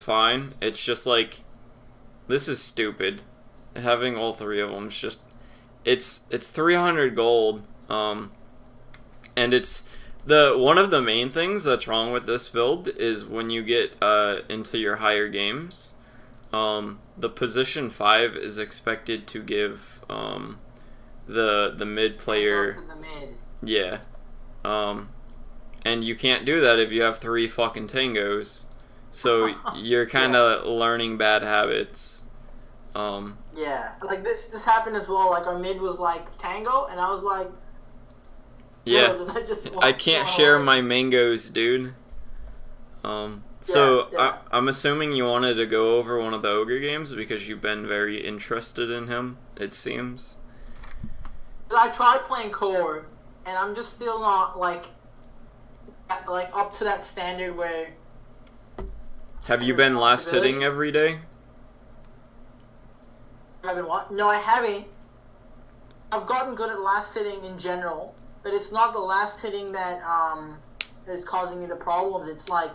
fine. It's just like, this is stupid. Having all three of them is just, it's 300 gold. And it's one of the main things that's wrong with this build is when you get into your higher games, the position 5 is expected to give the mid player. The mid. Yeah. And you can't do that if you have 3 fucking tangos. So you're kind of learning bad habits. Yeah, like this happened as well. Like our mid was like tango, and I was like, yeah, I can't share my mangoes, dude. So I'm assuming you wanted to go over one of the Ogre games because you've been very interested in him, it seems. I tried playing core, and I'm just still not like up to that standard where. Have you been last hitting every day? Haven't what? No, I haven't. I've gotten good at last hitting in general, but it's not the last hitting that is causing me the problems. It's like,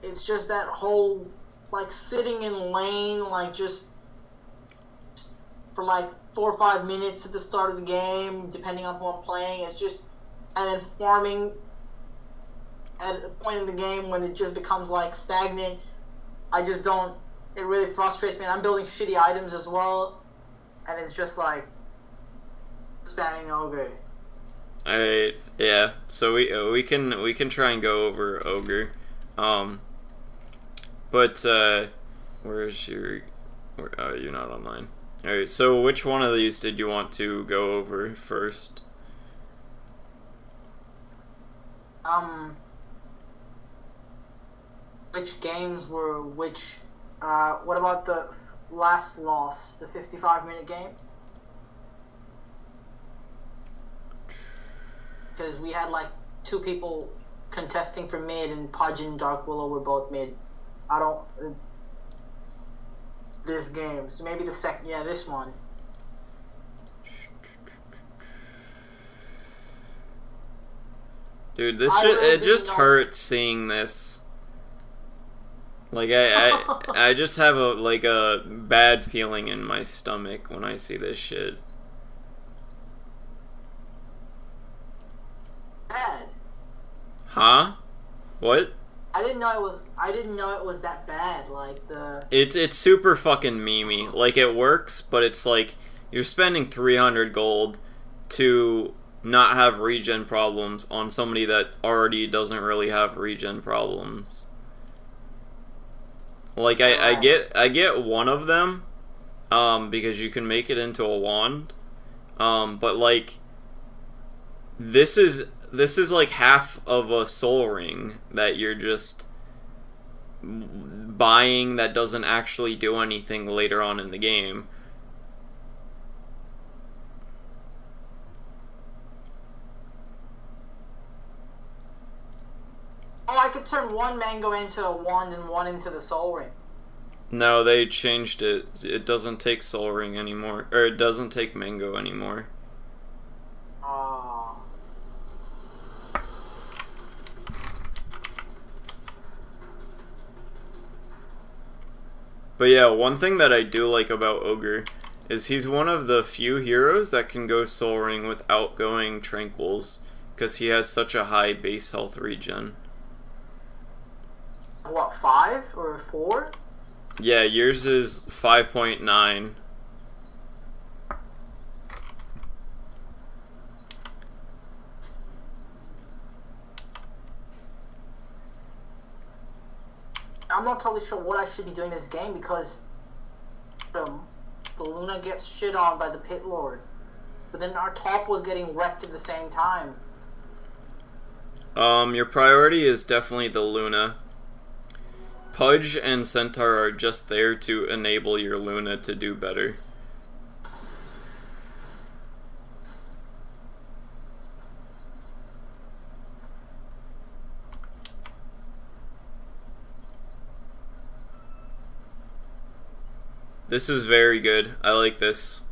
it's just that whole like sitting in lane, like just for like 4 or 5 minutes at the start of the game, depending on who I'm playing. It's just, and then farming at a point in the game when it just becomes like stagnant. I just don't. It really frustrates me. And I'm building shitty items as well, and it's just like spamming Ogre. Alright, yeah. So we can try and go over Ogre, but where's your? You're not online. Alright. So which one of these did you want to go over first? Which games were which? What about the last loss, the 55-minute game? Because we had like 2 people contesting for mid, and Pudge and Dark Willow were both mid. I don't. This game, so maybe the second. Yeah, this one. Dude, this shit, it just hurts seeing this. Like I just have a bad feeling in my stomach when I see this shit. Bad. Huh? What? I didn't know it was that bad. Like the. It's super fucking memey. Like it works, but it's like you're spending 300 gold to not have regen problems on somebody that already doesn't really have regen problems. Like I get one of them, because you can make it into a wand, but like this is like half of a soul ring that you're just buying that doesn't actually do anything later on in the game. Oh, I could turn one mango into a wand and one into the soul ring. No, they changed it. It doesn't take soul ring anymore, or it doesn't take mango anymore. Oh. But yeah, one thing that I do like about Ogre is he's one of the few heroes that can go soul ring without going tranquils, because he has such a high base health regen. What, 5 or 4? Yeah, yours is 5.9. I'm not totally sure what I should be doing this game because the Luna gets shit on by the Pit Lord. But then our top was getting wrecked at the same time. Your priority is definitely the Luna. Pudge and Centaur are just there to enable your Luna to do better. This is very good. I like this.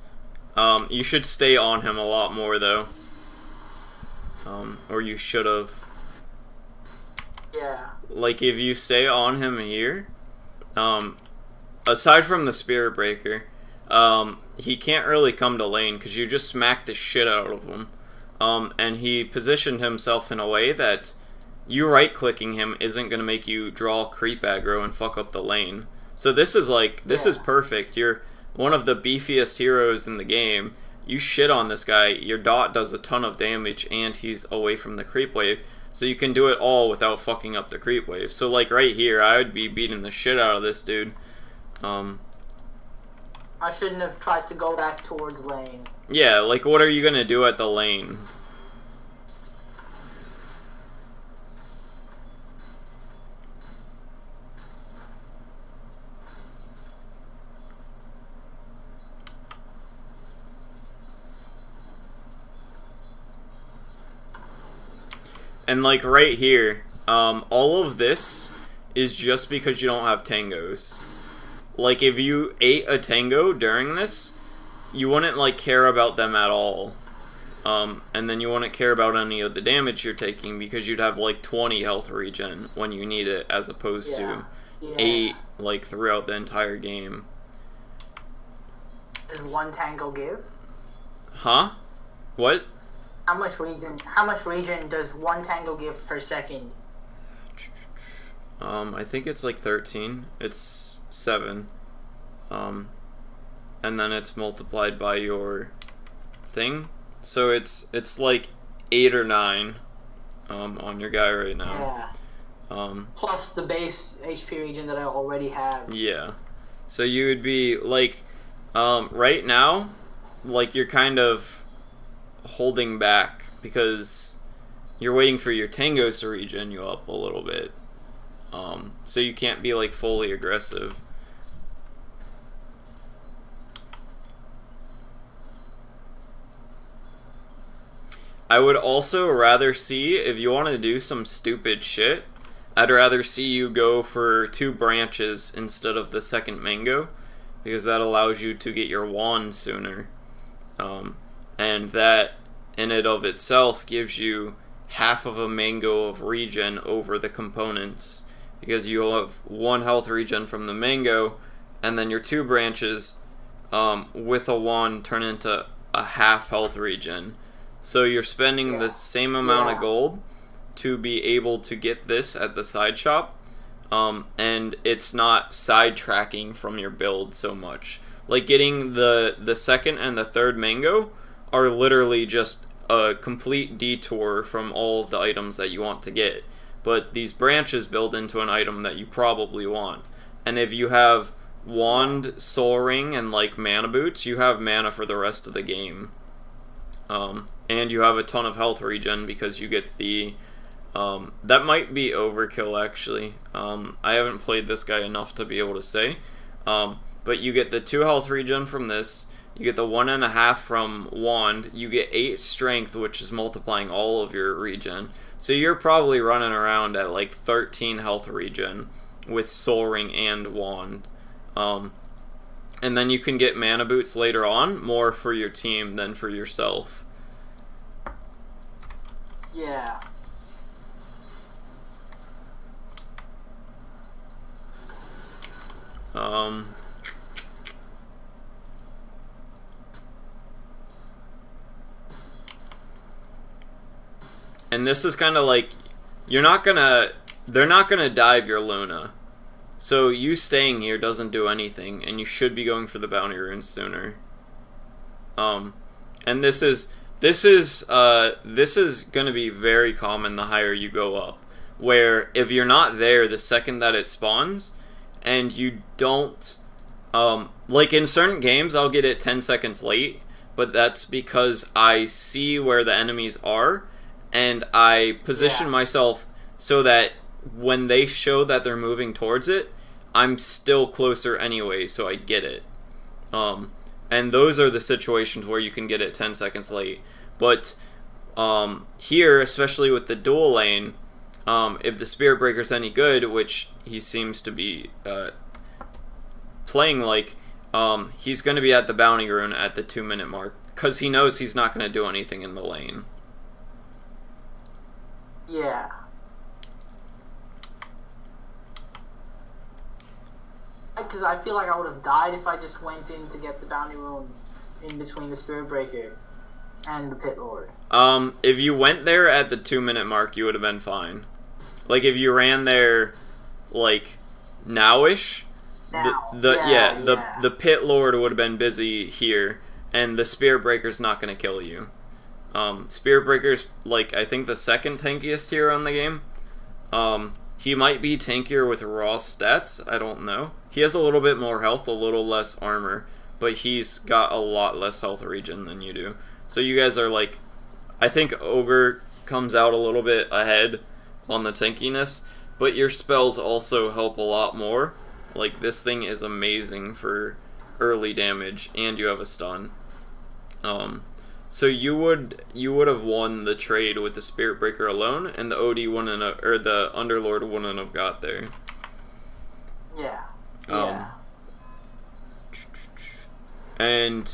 You should stay on him a lot more though. Or you should have. Yeah. Like if you stay on him here, aside from the Spirit Breaker, he can't really come to lane because you just smack the shit out of him. And he positioned himself in a way that you right-clicking him isn't going to make you draw creep aggro and fuck up the lane. So this is like, this is perfect. You're one of the beefiest heroes in the game. You shit on this guy, your dot does a ton of damage, and he's away from the creep wave. So you can do it all without fucking up the creep wave. So like right here, I would be beating the shit out of this dude. I shouldn't have tried to go back towards lane. Yeah, like what are you gonna do at the lane? And like right here, all of this is just because you don't have tangos. Like if you ate a tango during this, you wouldn't like care about them at all. And then you wouldn't care about any of the damage you're taking because you'd have like 20 health regen when you need it as opposed to 8 like throughout the entire game. Does one tango give? Huh? What? How much regen does one tango give per second? I think it's like 13. It's 7. And then it's multiplied by your thing. So it's like 8 or 9 on your guy right now. Yeah. Plus the base HP regen that I already have. Yeah. So you would be like right now, like you're kind of holding back because you're waiting for your tangos to regen you up a little bit. So you can't be like fully aggressive. I would also rather see, if you want to do some stupid shit, I'd rather see you go for 2 branches instead of the second mango, because that allows you to get your wand sooner. And that in and of itself gives you half of a mango of regen over the components, because you'll have 1 health regen from the mango, and then your 2 branches with a wand turn into a half health regen. So you're spending the same amount of gold to be able to get this at the side shop, and it's not sidetracking from your build so much. Like getting the second and the third mango are literally just a complete detour from all of the items that you want to get. But these branches build into an item that you probably want. And if you have wand, soul ring, and like mana boots, you have mana for the rest of the game. And you have a ton of health regen because you get the that might be overkill actually. I haven't played this guy enough to be able to say, but you get the 2 health regen from this, you get the 1.5 from wand, you get 8 strength, which is multiplying all of your regen, so you're probably running around at like 13 health regen with soul ring and wand. And then you can get mana boots later on, more for your team than for yourself. Yeah. And this is kind of like, they're not gonna dive your Luna. So you staying here doesn't do anything, and you should be going for the bounty runes sooner. And this is gonna be very common the higher you go up, where if you're not there the second that it spawns, and you don't, like in certain games I'll get it 10 seconds late, but that's because I see where the enemies are, and I position myself so that when they show that they're moving towards it, I'm still closer anyway, so I get it. And those are the situations where you can get it 10 seconds late. But here, especially with the dual lane, if the Spirit Breaker's any good, which he seems to be playing like, he's going to be at the bounty rune at the 2-minute mark, because he knows he's not going to do anything in the lane. Yeah. Because I feel like I would have died if I just went in to get the bounty rune in between the Spirit Breaker and the Pit Lord. If you went there at the 2-minute mark, you would have been fine. Like, if you ran there, like, nowish, the Pit Lord would have been busy here, and the Spirit Breaker's not going to kill you. Spirit Breaker's, like, I think the second tankiest hero in the game. He might be tankier with raw stats, I don't know. He has a little bit more health, a little less armor, but he's got a lot less health regen than you do. So you guys are, like, I think Ogre comes out a little bit ahead on the tankiness, but your spells also help a lot more. Like, this thing is amazing for early damage, and you have a stun. So you would have won the trade with the Spirit Breaker alone, and the OD wouldn't have, or the Underlord wouldn't have got there. Yeah. And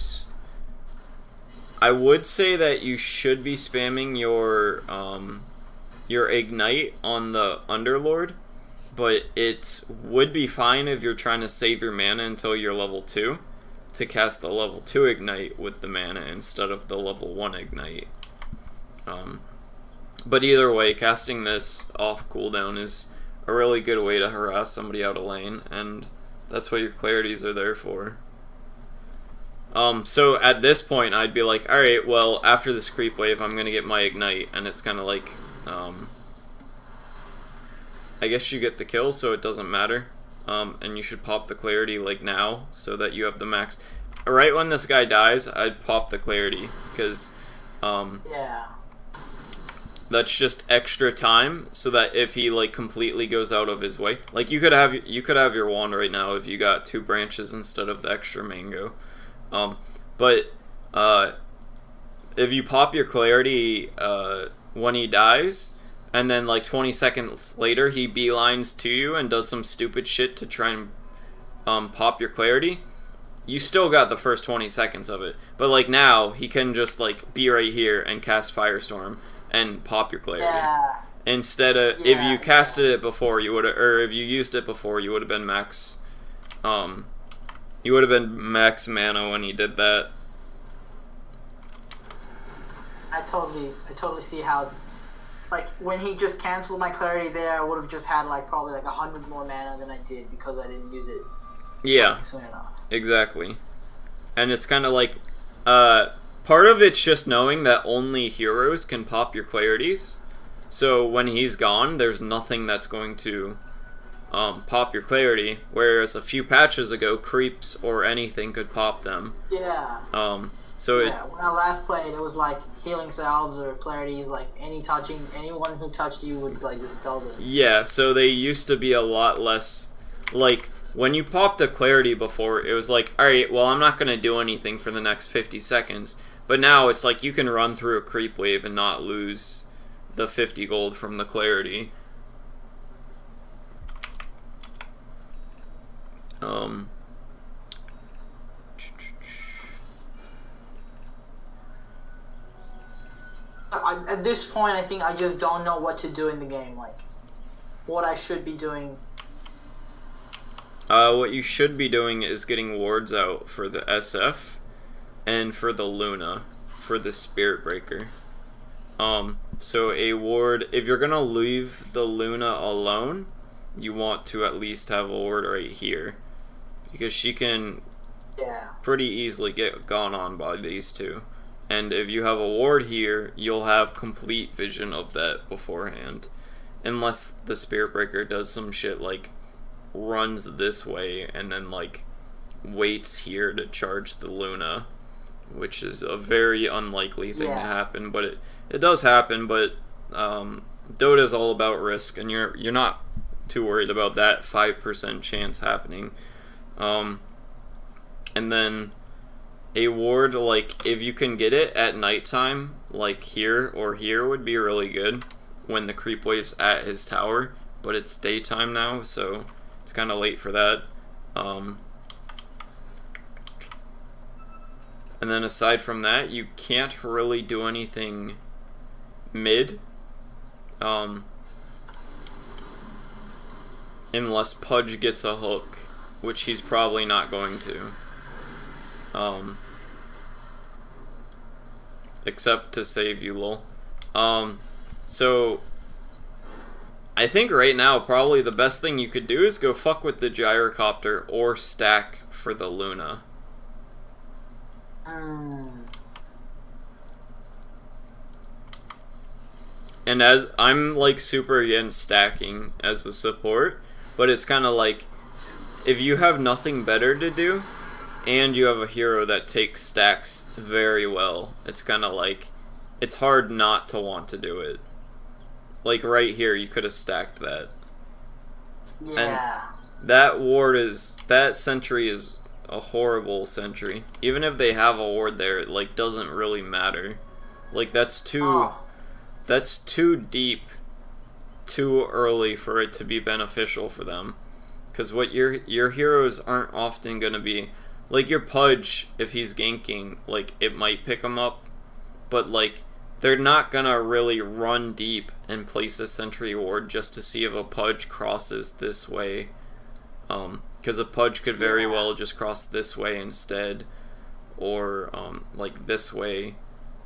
I would say that you should be spamming your ignite on the Underlord, but it would be fine if you're trying to save your mana until you're level 2 to cast the level 2 ignite with the mana instead of the level 1 ignite. But either way, casting this off cooldown is a really good way to harass somebody out of lane, and that's what your clarities are there for. So at this point, I'd be like, alright, well, after this creep wave, I'm gonna get my ignite, and it's kind of like, I guess you get the kill, so it doesn't matter. And you should pop the clarity, like, now, so that you have the max. Right when this guy dies, I'd pop the clarity, because, that's just extra time, so that if he, like, completely goes out of his way, like, you could have your wand right now if you got 2 branches instead of the extra mango. But if you pop your clarity when he dies, and then like 20 seconds later he beelines to you and does some stupid shit to try and pop your clarity, you still got the first 20 seconds of it. But like now, he can just like be right here and cast Firestorm and pop your clarity. Yeah. Instead of, if you casted it before, you would have, or if you used it before, you would have been max, you would have been max mana when he did that. I totally see how, like, when he just canceled my clarity there, I would have just had, like, probably, like, 100 more mana than I did because I didn't use it. Yeah, soon enough. Exactly. And it's kind of like, part of it's just knowing that only heroes can pop your clarities. So when he's gone, there's nothing that's going to pop your clarity, whereas a few patches ago, creeps or anything could pop them. Yeah. So when I last played, it was like healing salves or clarities, like anyone who touched you would like dispel them. Yeah, so they used to be a lot less, like, when you popped a clarity before, it was like, alright, well, I'm not going to do anything for the next 50 seconds. But now it's like you can run through a creep wave and not lose the 50 gold from the clarity. At this point, I think I just don't know what to do in the game, like, what I should be doing. What you should be doing is getting wards out for the SF and for the Luna, for the Spirit Breaker. So a ward, if you're gonna leave the Luna alone, you want to at least have a ward right here, because she can pretty easily get gone on by these two. And if you have a ward here, you'll have complete vision of that beforehand. Unless the Spirit Breaker does some shit like runs this way and then like waits here to charge the Luna, which is a very unlikely thing to happen, but it does happen. But Dota is all about risk, and you're not too worried about that 5% chance happening. And then a ward, like, if you can get it at nighttime, like here or here, would be really good when the creep wave's at his tower, but it's daytime now, so it's kind of late for that. And then aside from that, you can't really do anything mid, unless Pudge gets a hook which he's probably not going to. Except to save you, lol. So I think right now probably the best thing you could do is go fuck with the gyrocopter or stack for the Luna. And as I'm like super against stacking as a support, but it's kind of like if you have nothing better to do and you have a hero that takes stacks very well, it's kind of like it's hard not to want to do it. Like right here, you could have stacked that. Yeah. And that sentry is a horrible sentry. Even if they have a ward there, it like doesn't really matter. Like that's too deep, too early for it to be beneficial for them. Because what your heroes aren't often gonna be like your Pudge. If he's ganking, like it might pick him up, but like they're not gonna really run deep and place a sentry ward just to see if a Pudge crosses this way. Because a Pudge could very well just cross this way instead, or like this way,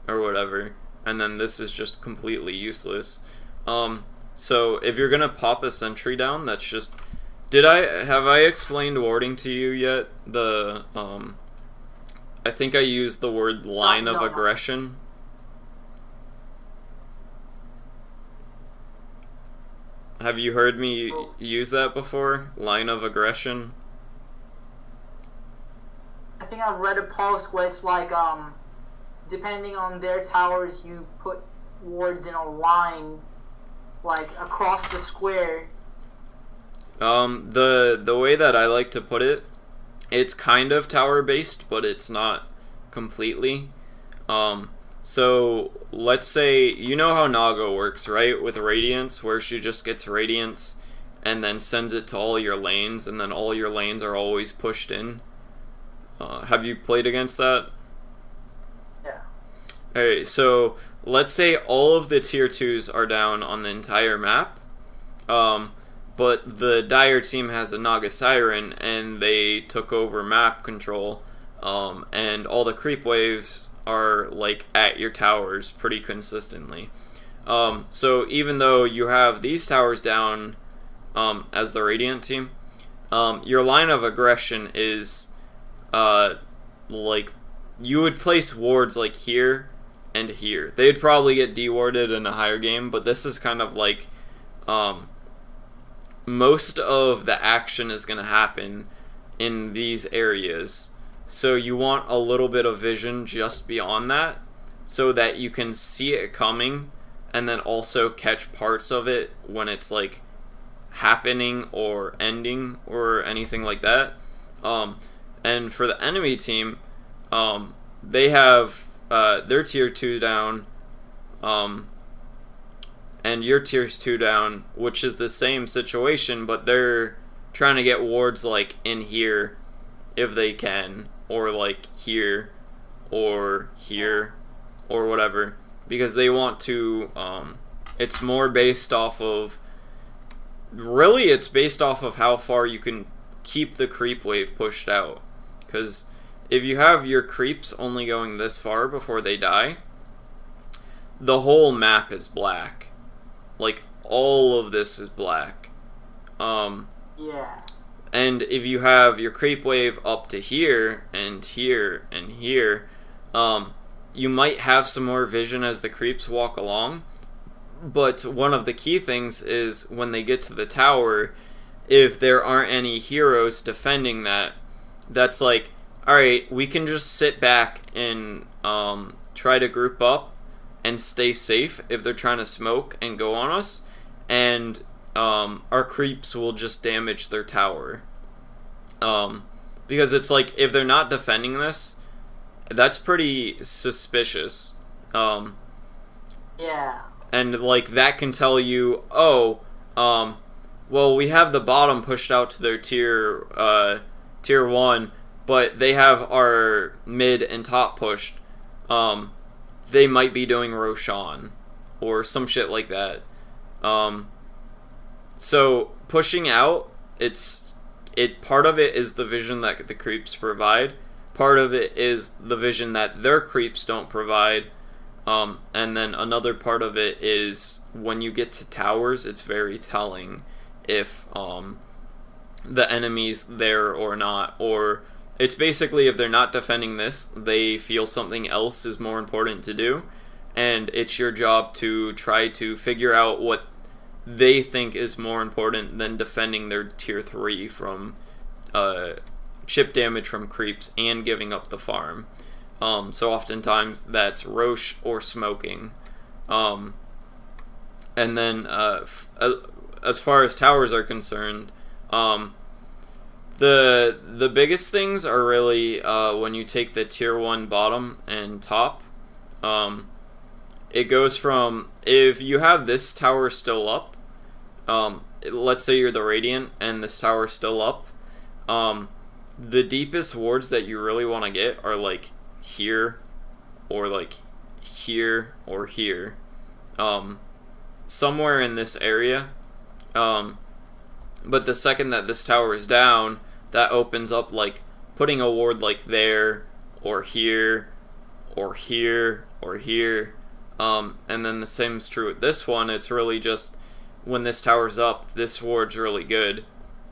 or whatever. And then this is just completely useless. So if you're gonna pop a sentry down, that's just. Have I explained warding to you yet? I think I used the word line of aggression. Have you heard me use that before? Line of aggression? I think I've read a post where it's like, depending on their towers, you put wards in a line, like, across the square. The way that I like to put it, it's kind of tower-based, but it's not completely. So let's say, you know how Naga works, right? With Radiance, where she just gets Radiance and then sends it to all your lanes, and then all your lanes are always pushed in. Have you played against that? Yeah. Alright, so let's say all of the tier 2s are down on the entire map, but the Dire team has a Naga Siren, and they took over map control, and all the creep waves are like at your towers pretty consistently. So even though you have these towers down as the Radiant team, your line of aggression is like you would place wards like here and here. They'd probably get dewarded in a higher game, but this is kind of like most of the action is going to happen in these areas. So you want a little bit of vision just beyond that so that you can see it coming and then also catch parts of it when it's like happening or ending or anything like that. And for the enemy team, they have their tier 2 down, and your tier 2 down, which is the same situation, but they're trying to get wards like in here if they can, or like here or whatever, because they want to it's more based off of it's based off of how far you can keep the creep wave pushed out, because if you have your creeps only going this far before they die, the whole map is black. Like all of this is black. Yeah. And if you have your creep wave up to here and here and here, you might have some more vision as the creeps walk along. But one of the key things is when they get to the tower, if there aren't any heroes defending that, that's like, alright, we can just sit back and try to group up and stay safe if they're trying to smoke and go on us, and our creeps will just damage their tower. Because it's like, if they're not defending this, that's pretty suspicious. Yeah. And like that can tell you, oh, well, we have the bottom pushed out to their tier 1, but they have our mid and top pushed. They might be doing Roshan or some shit like that. So pushing out, it's part of it is the vision that the creeps provide. Part of it is the vision that their creeps don't provide. And then another part of it is when you get to towers, it's very telling if the enemy's there or not. Or it's basically if they're not defending this, they feel something else is more important to do. And it's your job to try to figure out what they think is more important than defending their tier 3 from chip damage from creeps and giving up the farm. So oftentimes that's Roche or smoking. And then as far as towers are concerned, the biggest things are really when you take the tier 1 bottom and top. It goes from, if you have this tower still up, let's say you're the Radiant and this tower's still up, the deepest wards that you really want to get are like here, or like here, or here, somewhere in this area. But the second that this tower is down, that opens up like putting a ward like there, or here, or here, or here. And then the same is true with this one. It's really just when this tower's up, this ward's really good.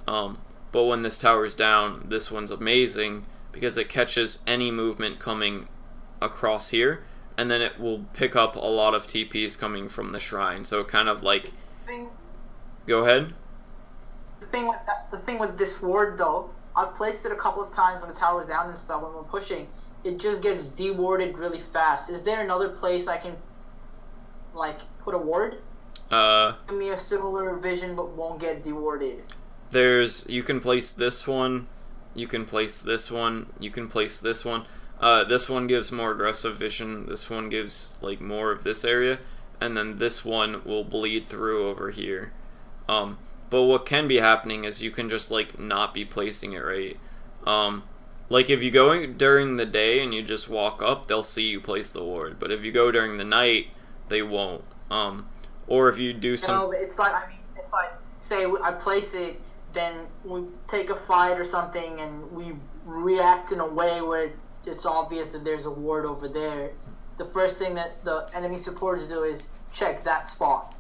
But when this tower's down, this one's amazing because it catches any movement coming across here, and then it will pick up a lot of TPs coming from the shrine. So kind of like, go ahead. The thing with this ward though, I've placed it a couple of times when the tower's down and stuff. When we're pushing, it just gets dewarded really fast. Is there another place I can like put a ward? Give me a similar vision but won't get dewarded. You can place this one, you can place this one, you can place this one. This one gives more aggressive vision, this one gives like more of this area, and then this one will bleed through over here. But what can be happening is you can just like not be placing it right. Like if you go during the day and you just walk up, they'll see you place the ward. But if you go during the night, they won't. Or if you do some... No, but it's like, say I place it, then we take a fight or something and we react in a way where it's obvious that there's a ward over there. The first thing that the enemy supporters do is check that spot.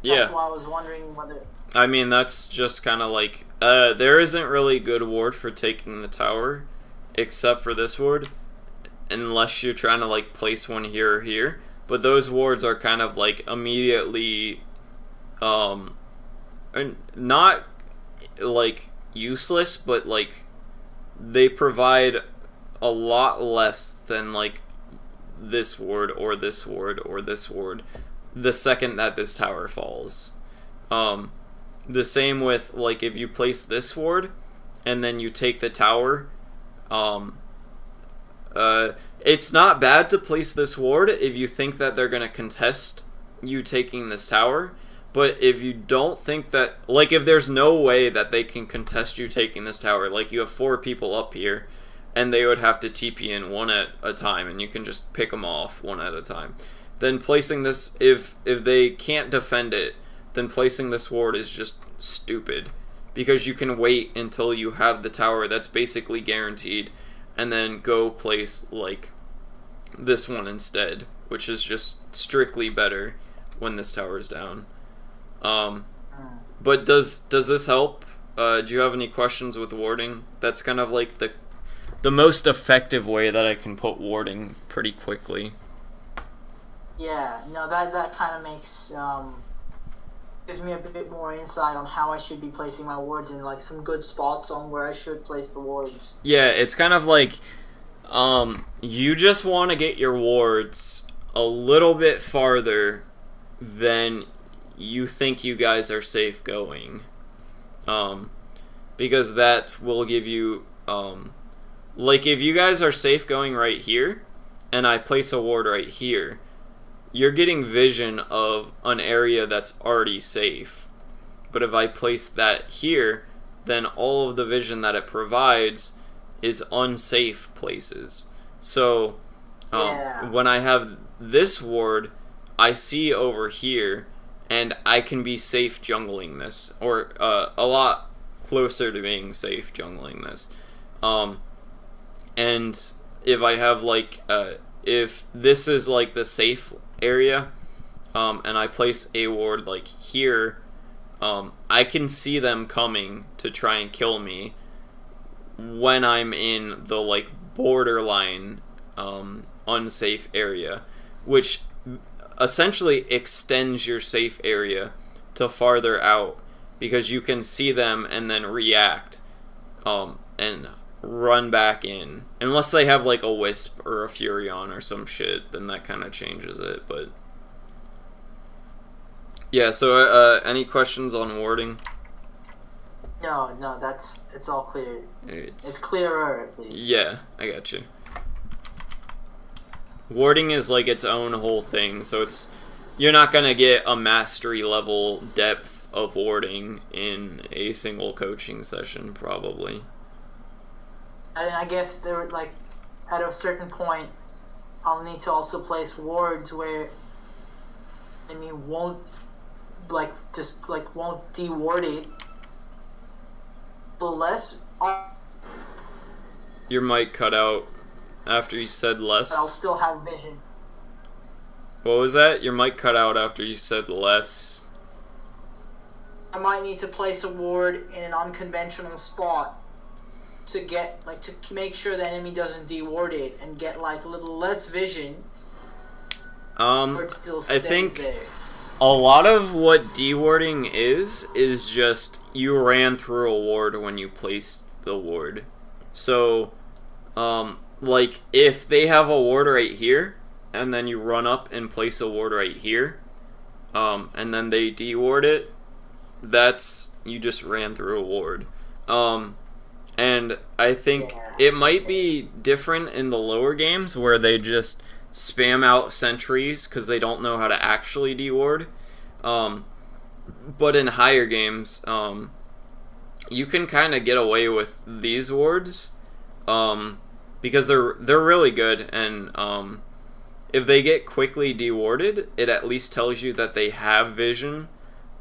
That's why I was wondering whether... I mean, that's just kind of like... there isn't really good ward for taking the tower, except for this ward, unless you're trying to like place one here or here. But those wards are kind of like immediately... not like useless, but like they provide a lot less than like this ward or this ward or this ward the second that this tower falls. The same with like if you place this ward and then you take the tower, it's not bad to place this ward if you think that they're gonna contest you taking this tower. But if you don't think that, like if there's no way that they can contest you taking this tower, like you have 4 people up here, and they would have to TP in one at a time, and you can just pick them off one at a time. Then placing this, if they can't defend it, then placing this ward is just stupid. Because you can wait until you have the tower that's basically guaranteed, and then go place like this one instead, which is just strictly better when this tower is down. But does this help? Do you have any questions with warding? That's kind of like the most effective way that I can put warding pretty quickly. Yeah, no, that kind of makes gives me a bit more insight on how I should be placing my wards in like some good spots on where I should place the wards. Yeah, it's kind of like you just want to get your wards a little bit farther than you think you guys are safe going, because that will give you like if you guys are safe going right here and I place a ward right here, you're getting vision of an area that's already safe. But if I place that here, then all of the vision that it provides is unsafe places. So when I have this ward, I see over here and I can be safe jungling this, or a lot closer to being safe jungling this. And if I have like if this is like the safe area, and I place a ward like here, I can see them coming to try and kill me when I'm in the like borderline unsafe area, which essentially extends your safe area to farther out because you can see them and then react and run back in. Unless they have like a Wisp or a Furion or some shit, then that kind of changes it. But yeah, so any questions on warding? No, it's all clear. It's clearer, at least. Yeah, I got you. Warding is like its own whole thing, so you're not gonna get a mastery level depth of warding in a single coaching session, probably. And I guess there like at a certain point, I'll need to also place wards where enemy won't won't de-ward it. The less your mic cut out after you said less. But I'll still have vision. What was that? Your mic cut out after you said less. I might need to place a ward in an unconventional spot to get to make sure the enemy doesn't de-ward it and get like a little less vision. Or it still I think there. A lot of what de-warding is just you ran through a ward when you placed the ward. So, like if they have a ward right here, and then you run up and place a ward right here, and then they de-ward it, that's, you just ran through a ward. And I think it might be different in the lower games where they just spam out sentries because they don't know how to actually de-ward. But in higher games, you can kind of get away with these wards because they're really good, and if they get quickly de-warded, it at least tells you that they have vision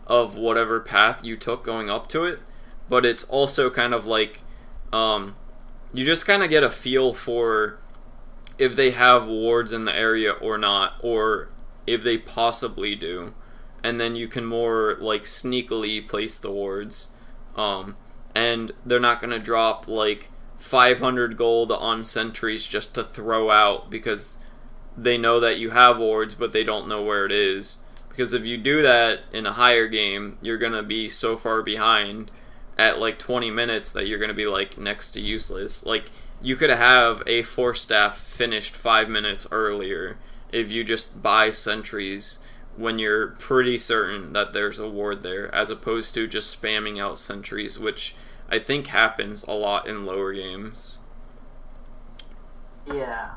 of whatever path you took going up to it. But it's also kind of like you just kind of get a feel for if they have wards in the area or not, or if they possibly do, and then you can more like sneakily place the wards, and they're not going to drop like 500 gold on sentries just to throw out because they know that you have wards but they don't know where it is. Because if you do that in a higher game, you're going to be so far behind at like 20 minutes that you're going to be like next to useless. Like you could have a force staff finished 5 minutes earlier if you just buy sentries when you're pretty certain that there's a ward there, as opposed to just spamming out sentries, which I think happens a lot in lower games. Yeah.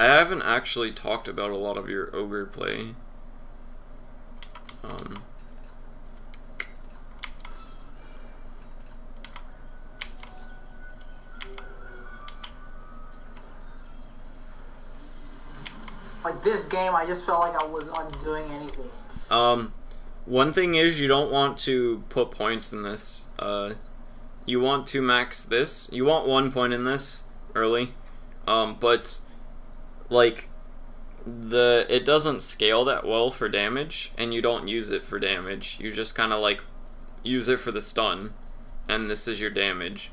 I haven't actually talked about a lot of your Ogre play. Like this game, I just felt like I was not doing anything. One thing is you don't want to put points in this. You want to max this. You want 1 point in this early. But like it doesn't scale that well for damage, and you don't use it for damage. You just kind of like use it for the stun, and this is your damage.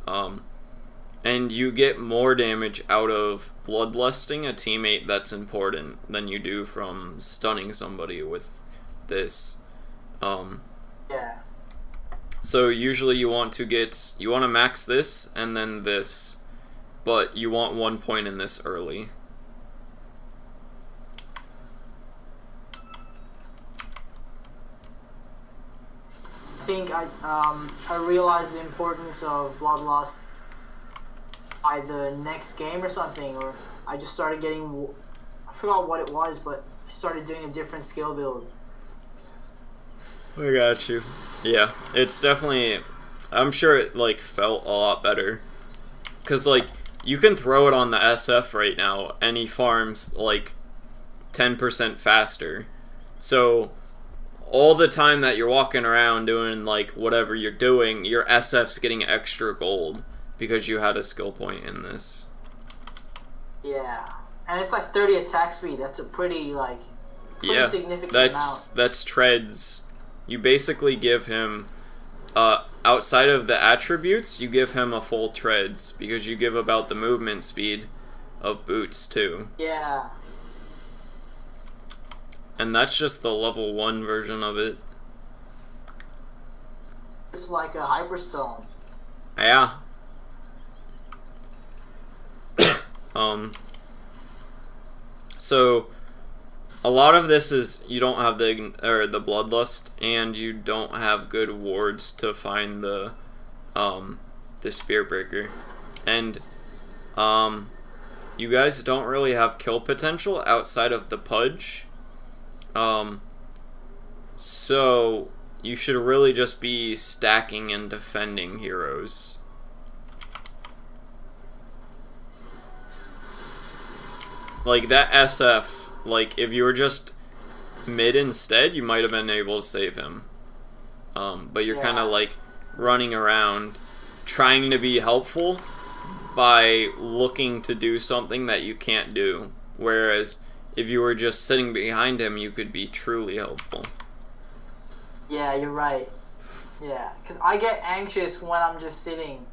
And you get more damage out of bloodlusting a teammate that's important than you do from stunning somebody with this. Yeah. So usually you want to max this and then this, but you want 1 point in this early. I think I realized the importance of bloodlust by the next game or something, or I just started getting, I forgot what it was, but I started doing a different skill build. I got you. Yeah, it's definitely I'm sure it like felt a lot better. Cause like you can throw it on the SF right now and he farms like 10% faster. So all the time that you're walking around doing like whatever you're doing, your SF's getting extra gold because you had a skill point in this. Yeah, and it's like 30 attack speed. That's a pretty significant amount. That's treads. You basically give him outside of the attributes, you give him a full treads because you give about the movement speed of boots too. Yeah. And that's just the level 1 version of it. It's like a hyperstone. Yeah. So a lot of this is you don't have the bloodlust and you don't have good wards to find the spear breaker. And you guys don't really have kill potential outside of the pudge. So you should really just be stacking and defending heroes. Like that SF, like if you were just mid instead, you might have been able to save him. But you're kind of like running around trying to be helpful by looking to do something that you can't do. Whereas if you were just sitting behind him, you could be truly helpful. Yeah, you're right. Yeah, because I get anxious when I'm just sitting.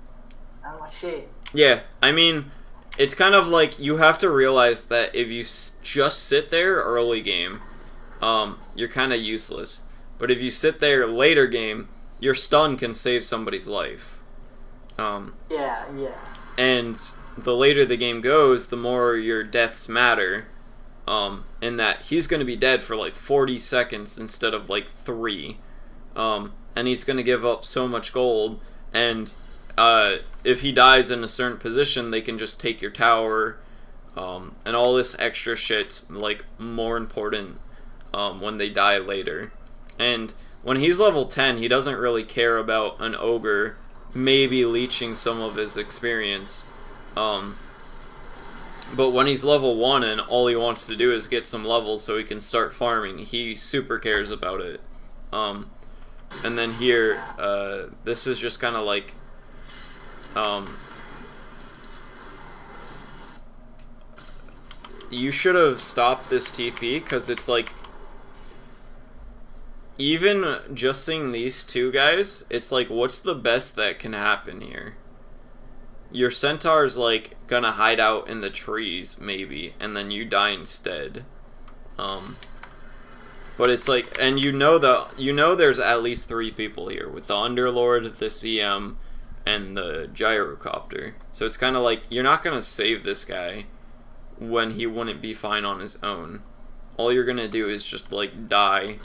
I'm like, shit. Yeah, I mean, it's kind of like you have to realize that if you just sit there early game, you're kind of useless. But if you sit there later game, your stun can save somebody's life. Yeah. And the later the game goes, the more your deaths matter. In that he's going to be dead for like 40 seconds instead of like 3. And he's going to give up so much gold. And if he dies in a certain position, they can just take your tower. And all this extra shit's like more important when they die later. And when he's level 10, he doesn't really care about an ogre maybe leeching some of his experience. But when he's level 1 and all he wants to do is get some levels so he can start farming, he super cares about it. And then here, this is just kind of like, you should have stopped this TP because it's like, even just seeing these two guys, it's like, what's the best that can happen here? Your centaur's like gonna hide out in the trees maybe, and then you die instead. But it's like, and there's at least 3 people here with the Underlord, the CM, and the gyrocopter. So it's kind of like you're not gonna save this guy when he wouldn't be fine on his own. All you're gonna do is just like die.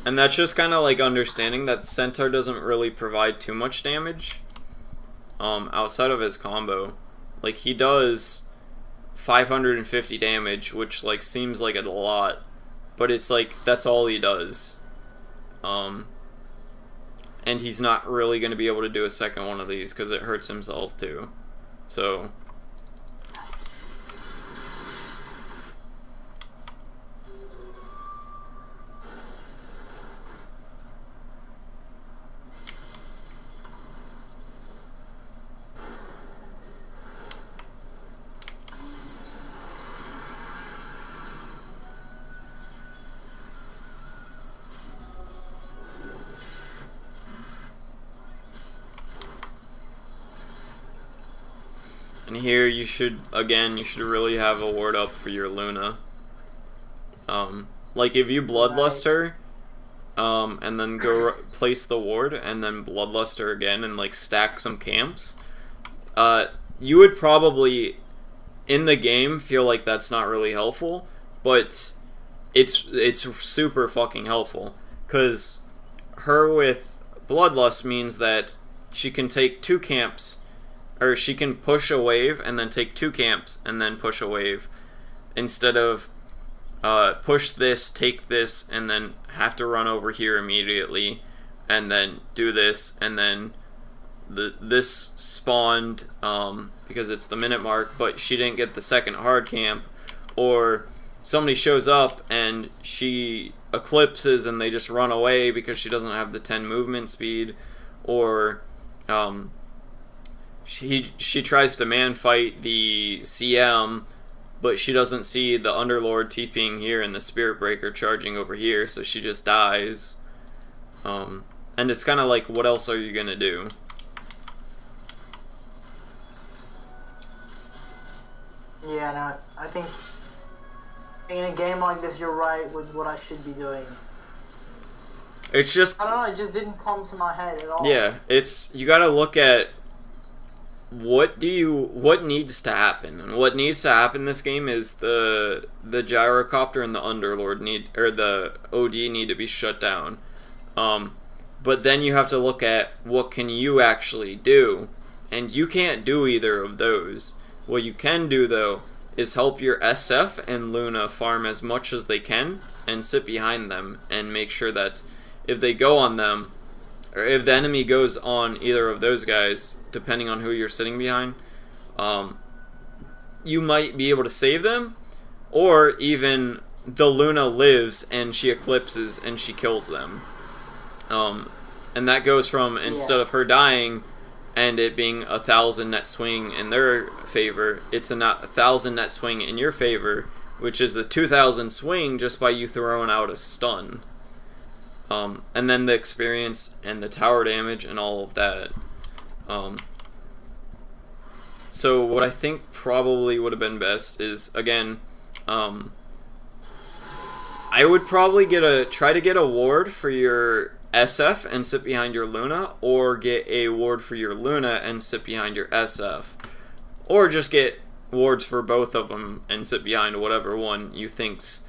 And that's just kind of like understanding that the Centaur doesn't really provide too much damage outside of his combo. Like he does 550 damage, which like seems like a lot, but it's like that's all he does. And he's not really going to be able to do a second one of these because it hurts himself too. So and here you should really have a ward up for your Luna. Like if you bloodlust her, and then go place the ward and then bloodlust her again and like stack some camps, you would probably in the game feel like that's not really helpful, but it's super fucking helpful because her with bloodlust means that she can take 2 camps. Or she can push a wave and then take 2 camps and then push a wave instead of push this, take this, and then have to run over here immediately, and then do this, and then this spawned because it's the minute mark, but she didn't get the second hard camp, or somebody shows up and she eclipses and they just run away because she doesn't have the 10 movement speed, or she tries to man fight the CM, but she doesn't see the Underlord TPing here and the Spirit Breaker charging over here, so she just dies. And it's kind of like, what else are you gonna do? Yeah, no, I think in a game like this, you're right with what I should be doing. It's just, I don't know, it just didn't come to my head at all. yeah, it's, you gotta look at what needs to happen, and what needs to happen this game is the gyrocopter and the Underlord the OD need to be shut down. But then you have to look at what can you actually do, and you can't do either of those. What you can do though is help your SF and Luna farm as much as they can and sit behind them and make sure that if they go on them, or if the enemy goes on either of those guys, depending on who you're sitting behind, you might be able to save them, or even the Luna lives and she eclipses and she kills them. And that goes from, instead of her dying and it being 1,000 net swing in their favor, it's a 1,000 net swing in your favor, which is the 2,000 swing just by you throwing out a stun. And then the experience and the tower damage and all of that. So what I think probably would have been best is, again, I would probably try to get a ward for your SF and sit behind your Luna, or get a ward for your Luna and sit behind your SF, or just get wards for both of them and sit behind whatever one you think's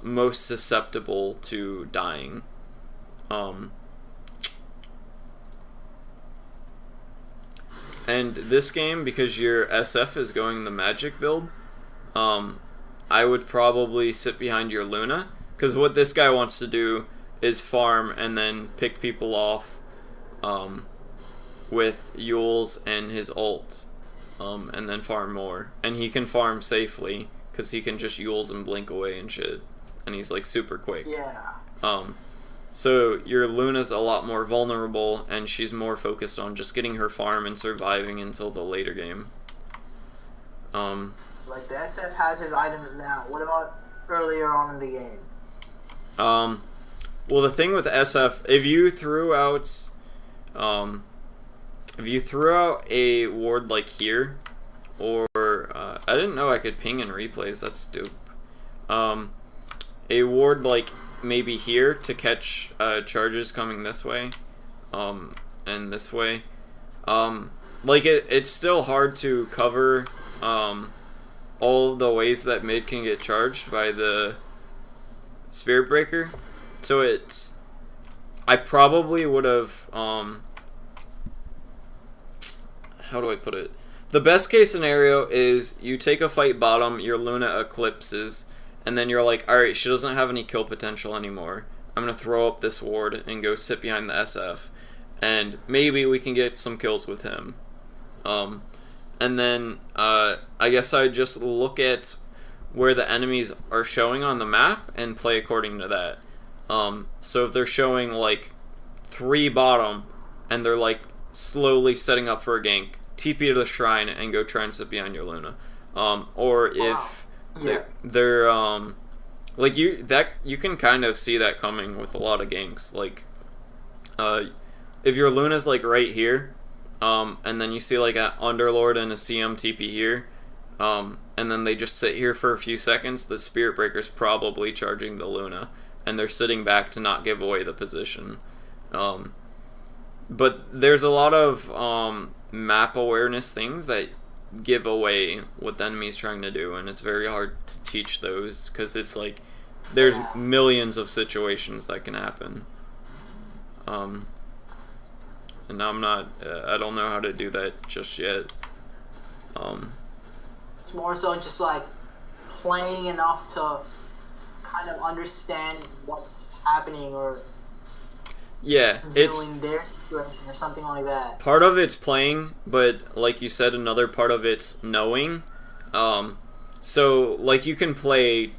most susceptible to dying. And this game, because your SF is going the magic build, I would probably sit behind your Luna, because what this guy wants to do is farm and then pick people off with Yules and his ult, and then farm more. And he can farm safely because he can just Yules and blink away and shit, and he's like super quick. Yeah. So your Luna's a lot more vulnerable, and she's more focused on just getting her farm and surviving until the later game. Like, the SF has his items now. What about earlier on in the game? Well, the thing with SF, if you threw out a ward like here, or I didn't know I could ping in replays. That's stupid. A ward like maybe here to catch charges coming this way, and this way. Like it's still hard to cover all the ways that mid can get charged by the Spirit Breaker. So I probably would have, how do I put it? The best case scenario is you take a fight bottom, your Luna eclipses, and then you're like, alright, she doesn't have any kill potential anymore. I'm going to throw up this ward and go sit behind the SF, and maybe we can get some kills with him. And then I guess I just look at where the enemies are showing on the map and play according to that. So if they're showing like 3 bottom and they're like slowly setting up for a gank, TP to the shrine and go try and sit behind your Luna. Or if they're like you can kind of see that coming with a lot of ganks. Like if your Luna's like right here, and then you see like an Underlord and a CM TP here, and then they just sit here for a few seconds, the Spirit Breaker's probably charging the Luna, and they're sitting back to not give away the position. But there's a lot of map awareness things that give away what the enemy's trying to do, and it's very hard to teach those because it's like there's millions of situations that can happen. And I'm not, I don't know how to do that just yet. It's more so just like playing enough to kind of understand what's happening or Yeah, it's doing their situation or something like that. part of it's playing, but like you said, another part of it's knowing. So like you can play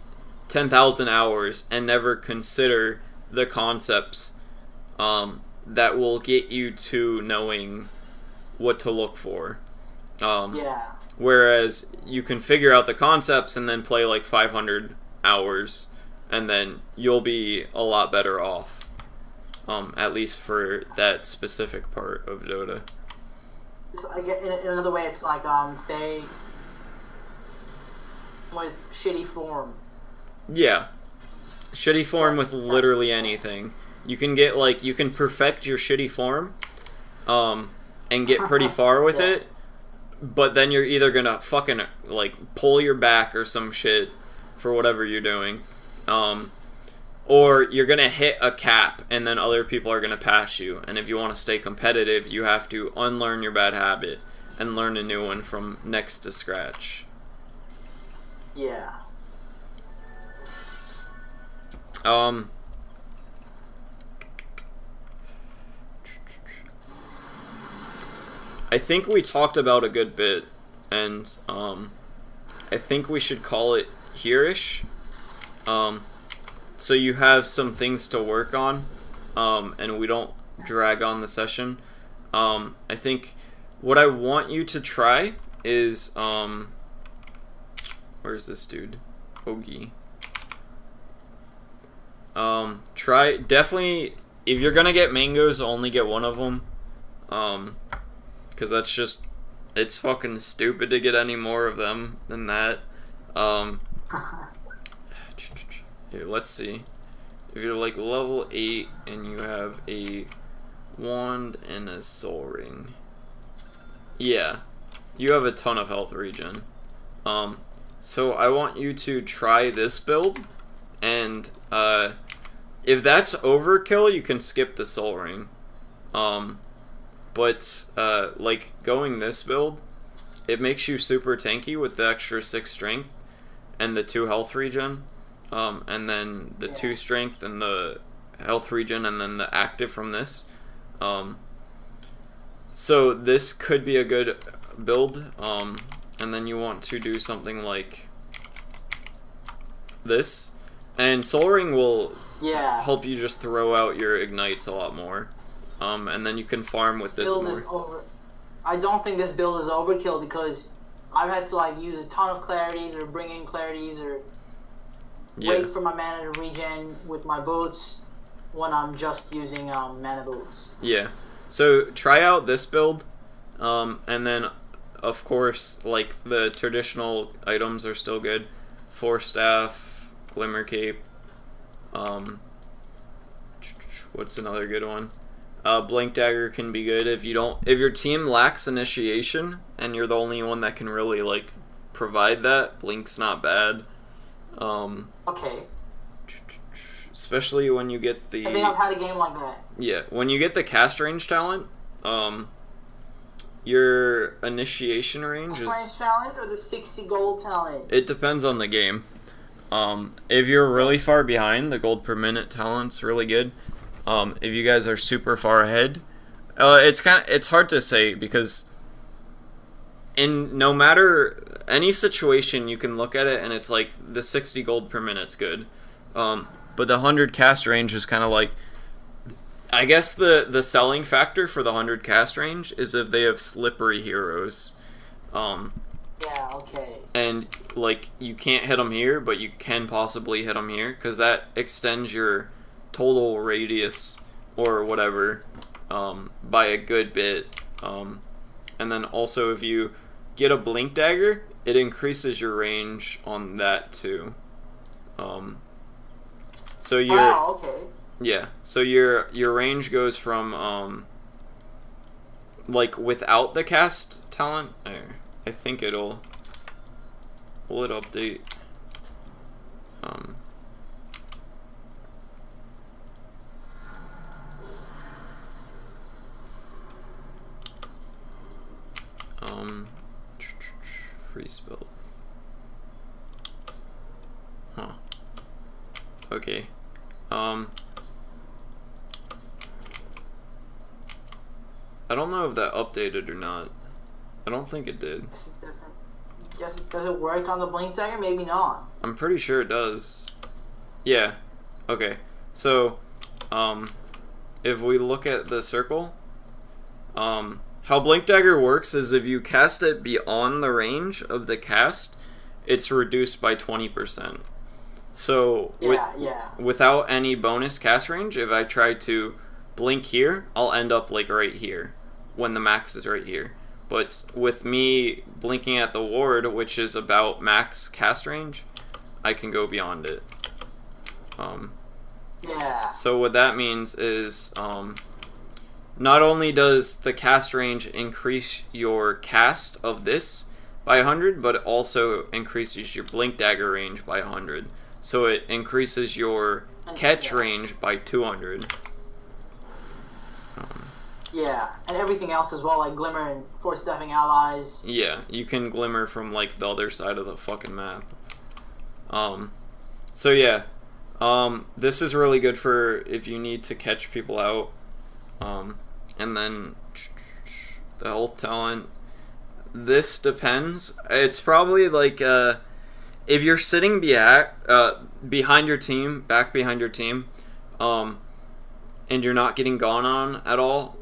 10,000 hours and never consider the concepts that will get you to knowing what to look for. Yeah. Whereas you can figure out the concepts and then play like 500 hours, and then you'll be a lot better off. At least for that specific part of Dota. It's, I get, in another way, it's like, say, with shitty form. Yeah. Shitty form with literally anything. You can get, like, you can perfect your shitty form, and get pretty far with Yeah. it, but then you're either gonna fucking, like, pull your back or some shit for whatever you're doing. Or you're going to hit a cap and then other people are going to pass you. And if you want to stay competitive, you have to unlearn your bad habit and learn a new one from next to scratch. Yeah. I think we talked about a good bit, and I think we should call it here-ish. So you have some things to work on, and we don't drag on the session. I think what I want you to try is, where's this dude? Ogre. Definitely, if you're gonna get mangoes, only get one of them. Because that's just, it's fucking stupid to get any more of them than that. Here, let's see. If you're like level 8 and you have a wand and a soul ring. Yeah. You have a ton of health regen. So I want you to try this build, and if that's overkill, you can skip the soul ring. But like going this build, it makes you super tanky with the extra 6 strength and the 2 health regen. And then the 2 strength and the health regen, and then the active from this. So this could be a good build. And then you want to do something like this. And Soul Ring will help you just throw out your ignites a lot more. And then you can farm with this more. I don't think this build is overkill because I've had to like use a ton of clarities or bring in clarities or wait for my mana to regen with my boots when I'm just using mana boots. Yeah. So try out this build, and then of course like the traditional items are still good. Force Staff, Glimmer Cape. What's another good one? Blink Dagger can be good if your team lacks initiation and you're the only one that can really like provide that. Blink's not bad. Okay. Especially when you get the... I think I've had a game like that. Yeah, when you get the cast range talent, your initiation range is... Cast range talent or the 60 gold talent? It depends on the game. If you're really far behind, the gold per minute talent's really good. If you guys are super far ahead, it's hard to say because in no matter any situation you can look at it and it's like the 60 gold per minute's good, but the 100 cast range is kind of like, I guess the selling factor for the 100 cast range is if they have slippery heroes. Yeah, okay. And like you can't hit them here, but you can possibly hit them here because that extends your total radius or whatever by a good bit. And then also if you get a Blink Dagger, it increases your range on that too. So your okay. Yeah, so your range goes from like without the cast talent. I think will it update? Free spells. Huh. Okay. I don't know if that updated or not. I don't think it did. Does it work on the blink dagger? Maybe not. I'm pretty sure it does. Yeah. Okay. So, if we look at the circle, how blink dagger works is if you cast it beyond the range of the cast, it's reduced by 20%. So without any bonus cast range, if I try to blink here, I'll end up like right here when the max is right here. But with me blinking at the ward, which is about max cast range, I can go beyond it. So what that means is not only does the cast range increase your cast of this by 100, but it also increases your blink dagger range by 100. So it increases your catch range by 200. Yeah, and everything else as well, like Glimmer and Force Deafing Allies. Yeah, you can Glimmer from like the other side of the fucking map. So yeah, this is really good for if you need to catch people out. And then the health talent. This depends. It's probably like if you're sitting behind your team, back behind your team, and you're not getting gone on at all,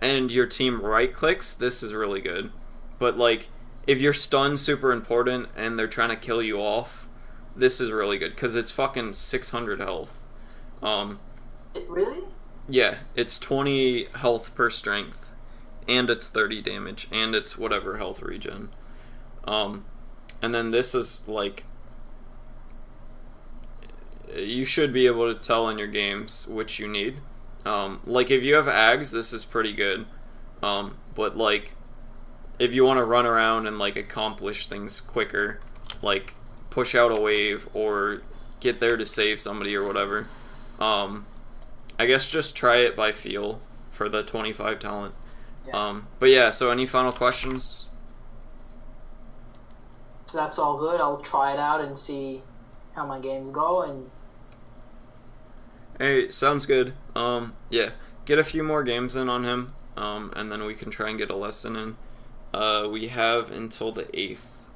and your team right clicks, this is really good. But like if your stun's super important and they're trying to kill you off, this is really good because it's fucking 600 health. Really? Yeah, it's 20 health per strength, and it's 30 damage, and it's whatever health regen. And then this is like, you should be able to tell in your games which you need. Like if you have Ags, this is pretty good. But like, if you want to run around and like accomplish things quicker, like push out a wave or get there to save somebody or whatever, I guess just try it by feel for the 25 talent. Yeah. But yeah, so any final questions? So that's all good. I'll try it out and see how my games go. And hey, sounds good. Yeah, get a few more games in on him, and then we can try and get a lesson in. We have until the 8th.